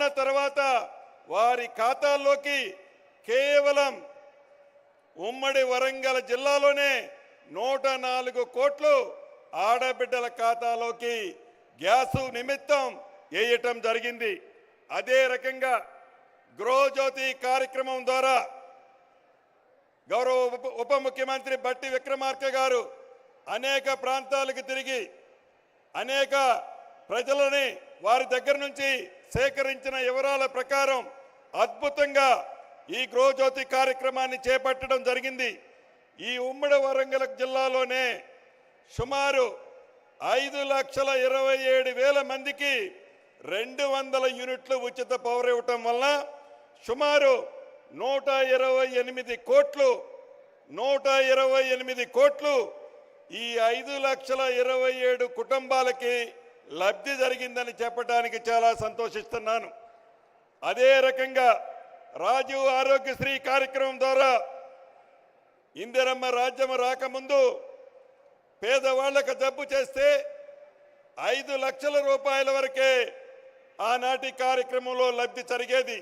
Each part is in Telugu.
కొన్న తర్వాత వారి ఖాతాల్లోకి కేవలం ఉమ్మడి వరంగల్ జిల్లాలోనే 104 కోట్లు ఆడబిడ్డల ఖాతాలోకి గ్యాసు నిమిత్తం వేయటం జరిగింది. అదే రకంగా గృహజ్యోతి కార్యక్రమం ద్వారా గౌరవ ఉప ముఖ్యమంత్రి బట్టి విక్రమార్క గారు అనేక ప్రాంతాలకు తిరిగి అనేక ప్రజలని వారి దగ్గర నుంచి సేకరించిన వివరాల ప్రకారం అద్భుతంగా ఈ గృహజ్యోతి కార్యక్రమాన్ని చేపట్టడం జరిగింది. ఈ ఉమ్మడి వరంగల్ జిల్లాలోనే సుమారు 5,27,000 మందికి 200 యూనిట్లు ఉచిత పవర్ ఇవ్వటం వల్ల సుమారు 128 కోట్లు ఈ 5,27,000 కుటుంబాలకి లబ్ధి జరిగిందని చెప్పడానికి చాలా సంతోషిస్తున్నాను. అదే రకంగా రాజీవ్ ఆరోగ్యశ్రీ కార్యక్రమం ద్వారా ఇందిరమ్మ రాజ్యం రాకముందు పేదవాళ్లకు జబ్బు చేస్తే 5 లక్షల రూపాయల వరకే ఆనాటి కార్యక్రమంలో లబ్ధి జరిగేది.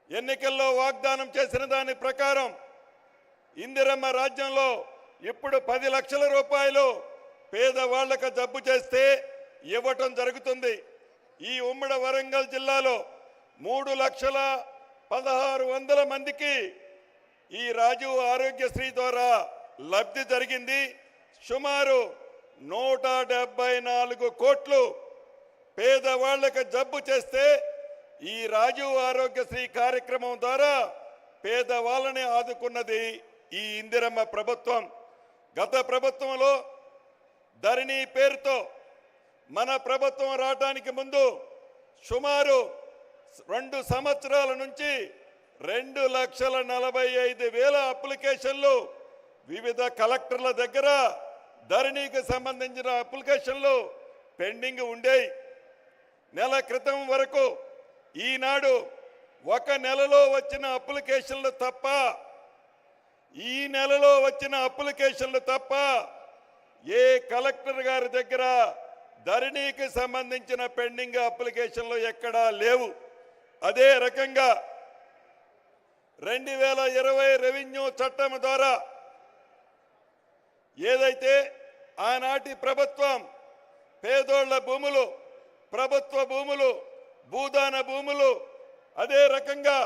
ఎన్నికల్లో వాగ్దానం చేసిన దాని ప్రకారం ఇందిరమ్మ రాజ్యంలో ఇప్పుడు 10 లక్షల రూపాయలు పేదవాళ్లకు జబ్బు చేస్తే ఇవ్వటం జరుగుతుంది. ఈ ఉమ్మడి వరంగల్ జిల్లాలో 3,16,100 మందికి ఈ రాజీవ్ ఆరోగ్యశ్రీ ద్వారా లబ్ధి జరిగింది. సుమారు 174 కోట్లు పేదవాళ్లకు జబ్బు చేస్తే ఈ రాజీవ్ ఆరోగ్యశ్రీ కార్యక్రమం ద్వారా పేదవాళ్ళని ఆదుకున్నది ఈ ఇందిరమ్మ ప్రభుత్వం. గత ప్రభుత్వంలో ధరణి పేరుతో మన ప్రభుత్వం రావడానికి ముందు సుమారు 2 సంవత్సరాల నుంచి 2,45,000 అప్లికేషన్లు వివిధ కలెక్టర్ల దగ్గర ధరణికి సంబంధించిన అప్లికేషన్లు పెండింగ్ ఉండేవి. నెల క్రితం వరకు ఈనాడు 1 నెలలో వచ్చిన అప్లికేషన్లు తప్ప ఈ నెలలో వచ్చిన అప్లికేషన్లు తప్ప ఏ కలెక్టర్ గారి దగ్గర ధరణికి సంబంధించిన పెండింగ్ అప్లికేషన్లు ఎక్కడా లేవు. అదే రకంగా 2020 రెవెన్యూ చట్టం ద్వారా ఏదైతే ఆనాటి ప్రభుత్వం పేదోళ్ల భూములు, ప్రభుత్వ భూములు, భూదాన భూములు, అదే రకంగా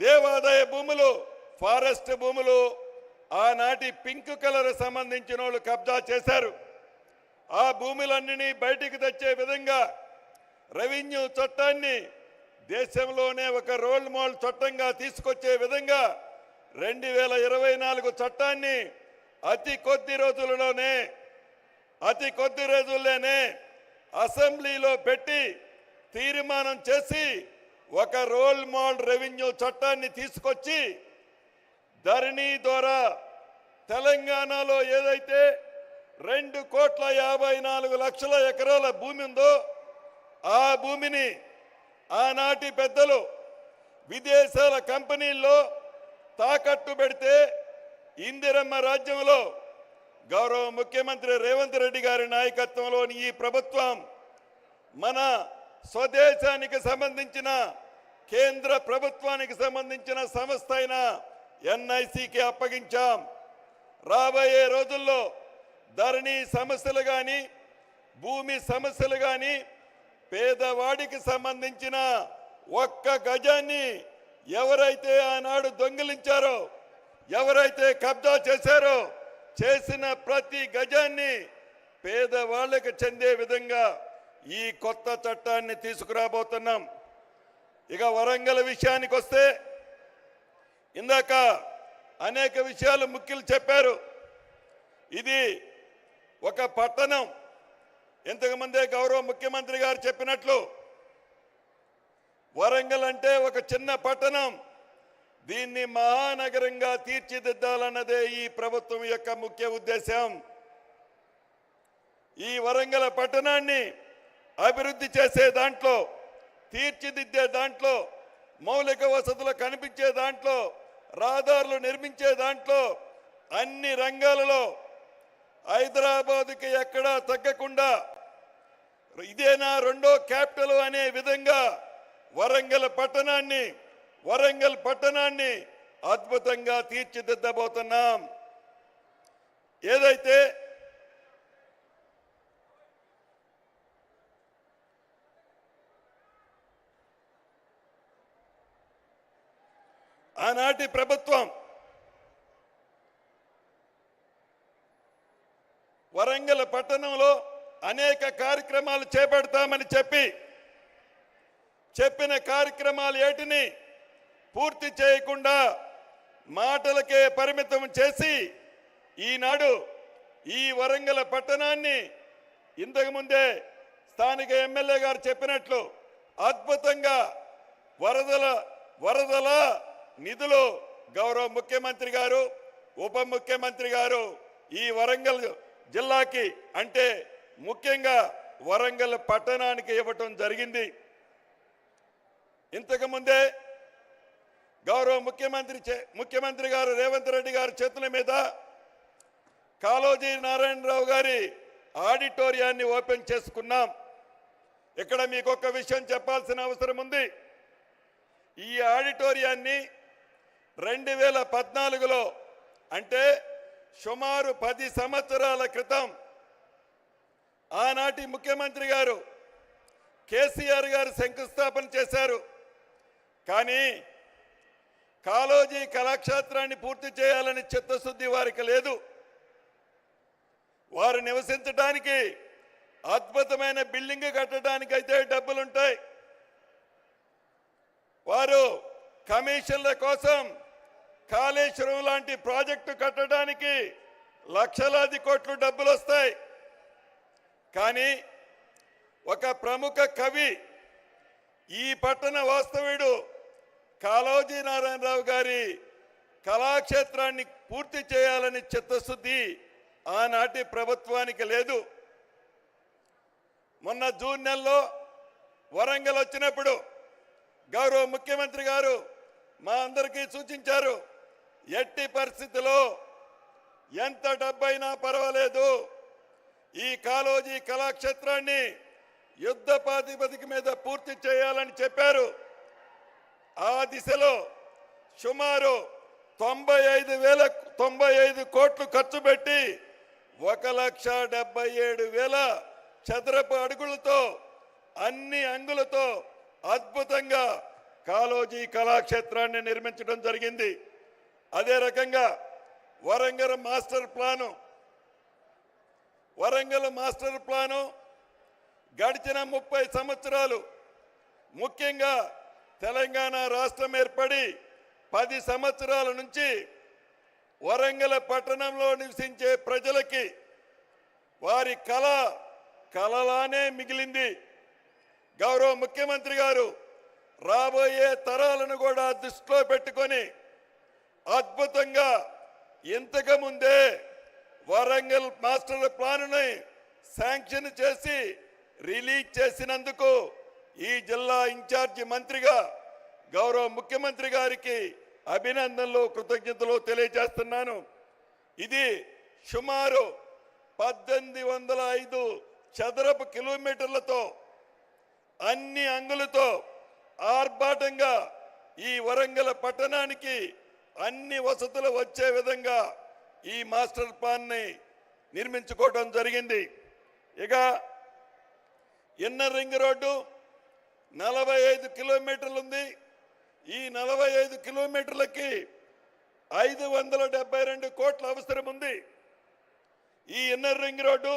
దేవాదాయ భూములు, ఫారెస్ట్ భూములు ఆనాటి పింక్ కలర్ సంబంధించిన వాళ్ళు కబ్జా చేశారు. ఆ భూములన్నీ బయటికి తెచ్చే విధంగా రెవెన్యూ చట్టాన్ని దేశంలోనే ఒక రోల్ మోడల్ చట్టంగా తీసుకొచ్చే విధంగా 2024 చట్టాన్ని అతి కొద్ది రోజుల్లోనే అసెంబ్లీలో పెట్టి తీర్మానం చేసి ఒక రోల్ మోడల్ రెవెన్యూ చట్టాన్ని తీసుకొచ్చి ధరణి ద్వారా తెలంగాణలో ఏదైతే 2,54,00,000 ఎకరాల భూమి ఉందో ఆ భూమిని ఆనాటి పెద్దలు విదేశాల కంపెనీల్లో తాకట్టు పెడితే ఇందిరమ్మ రాజ్యంలో గౌరవ ముఖ్యమంత్రి రేవంత్ రెడ్డి గారి నాయకత్వంలోని ఈ ప్రభుత్వం మన స్వదేశానికి సంబంధించిన కేంద్ర ప్రభుత్వానికి సంబంధించిన సంస్థ అయిన ఎన్ఐసికి అప్పగించాం. రాబోయే రోజుల్లో ధరణి సమస్యలు కానీ భూమి సమస్యలు కానీ పేదవాడికి సంబంధించిన 1 గజాన్ని ఎవరైతే ఆనాడు దొంగిలించారో, ఎవరైతే కబ్జా చేశారో చేసిన ప్రతి గజాన్ని పేదవాళ్ళకి చెందే విధంగా ఈ కొత్త చట్టాన్ని తీసుకురాబోతున్నాం. ఇక వరంగల్ విషయానికి వస్తే ఇందాక అనేక విషయాలు ముఖ్యులు చెప్పారు. ఇది ఒక పట్టణం. ఇంతకుముందే గౌరవ ముఖ్యమంత్రి గారు చెప్పినట్లు వరంగల్ అంటే ఒక చిన్న పట్టణం. దీన్ని మహానగరంగా తీర్చిదిద్దాలన్నదే ఈ ప్రభుత్వం యొక్క ముఖ్య ఉద్దేశం. ఈ వరంగల్ పట్టణాన్ని అభివృద్ధి చేసే దాంట్లో, తీర్చిదిద్దే దాంట్లో, మౌలిక వసతులు కనిపించే దాంట్లో, రహదారులు నిర్మించే దాంట్లో అన్ని రంగాలలో హైదరాబాద్కి ఎక్కడా తగ్గకుండా ఇదేనా రెండో క్యాపిటల్ అనే విధంగా వరంగల్ పట్టణాన్ని అద్భుతంగా తీర్చిదిద్దబోతున్నాం. ఏదైతే ఆనాటి ప్రభుత్వం వరంగల్ పట్టణంలో అనేక కార్యక్రమాలు చేపడతామని చెప్పిన కార్యక్రమాలు ఏటిని పూర్తి చేయకుండా మాటలకే పరిమితం చేసి ఈనాడు ఈ వరంగల్ పట్టణాన్ని ఇంతకుముందే స్థానిక ఎమ్మెల్యే గారు చెప్పినట్లు అద్భుతంగా వరదల నిధులు గౌరవ ముఖ్యమంత్రి గారు, ఉప ముఖ్యమంత్రి గారు ఈ వరంగల్ జిల్లాకి అంటే ముఖ్యంగా వరంగల్ పట్టణానికి ఇవ్వటం జరిగింది. ఇంతకుముందే గౌరవ ముఖ్యమంత్రి గారు రేవంత్ రెడ్డి గారి చేతుల మీద కాళోజీ నారాయణరావు గారి ఆడిటోరియాన్ని ఓపెన్ చేసుకున్నాం. ఇక్కడ మీకు ఒక విషయం చెప్పాల్సిన అవసరం ఉంది. ఈ ఆడిటోరియాన్ని 2014లో అంటే సుమారు 10 సంవత్సరాల క్రితం ఆనాటి ముఖ్యమంత్రి గారు కేసీఆర్ గారు శంకుస్థాపన చేశారు. కానీ కాళోజీ కళాక్షేత్రాన్ని పూర్తి చేయాలని చిత్తశుద్ధి వారికి లేదు. వారు నివసించడానికి అద్భుతమైన బిల్డింగ్ కట్టడానికి అయితే డబ్బులుంటాయి. వారు కమిషన్ల కోసం కాళేశ్వరం లాంటి ప్రాజెక్టు కట్టడానికి లక్షలాది కోట్లు డబ్బులు వస్తాయి. కానీ ఒక ప్రముఖ కవి, ఈ పట్టణ వాస్తవ్యుడు కాళోజీ నారాయణరావు గారి కళాక్షేత్రాన్ని పూర్తి చేయాలని చిత్తశుద్ధి ఆనాటి ప్రభుత్వానికి లేదు. మొన్న జూన్ నెలలో వరంగల్ వచ్చినప్పుడు గౌరవ ముఖ్యమంత్రి గారు మా అందరికీ సూచించారు, ఎట్టి పరిస్థితిలో ఎంత డబ్బైనా పర్వాలేదు ఈ కాళోజీ కళాక్షేత్రాన్ని యుద్ధ ప్రాతిపదిక మీద పూర్తి చేయాలని చెప్పారు. ఆ దిశలో సుమారు 95 కోట్లు ఖర్చు పెట్టి 1,77,000 చదరపు అడుగులతో అన్ని అంగులతో అద్భుతంగా కాళోజీ కళాక్షేత్రాన్ని నిర్మించడం జరిగింది. అదే రకంగా వరంగల్ మాస్టర్ ప్లాను గడిచిన 30 సంవత్సరాలు, ముఖ్యంగా తెలంగాణ రాష్ట్రం ఏర్పడి 10 సంవత్సరాల నుంచి వరంగల్ పట్టణంలో నివసించే ప్రజలకి వారి కలలానే మిగిలింది. గౌరవ ముఖ్యమంత్రి గారు రాబోయే తరాలను కూడా దృష్టిలో పెట్టుకొని అద్భుతంగా ఇంతకు ముందే వరంగల్ మాస్టర్ ప్లానుని శాంక్షన్ చేసి రిలీజ్ చేసినందుకు ఈ జిల్లా ఇన్ఛార్జి మంత్రిగా గౌరవ ముఖ్యమంత్రి గారికి అభినందనలు, కృతజ్ఞతలు తెలియజేస్తున్నాను. ఇది సుమారు 1805 చదరపు కిలోమీటర్లతో అన్ని అంగులతో ఆర్భాటంగా ఈ వరంగల్ పట్టణానికి అన్ని వసతులు వచ్చే విధంగా ఈ మాస్టర్ ప్లాన్ని నిర్మించుకోవడం జరిగింది. ఇక ఇన్నర్ రింగ్ రోడ్డు 45 కిలోమీటర్లు ఉంది. ఈ 45 కిలోమీటర్లకి 572 కోట్ల అవసరం ఉంది. ఈ ఇన్నర్ రింగ్ రోడ్డు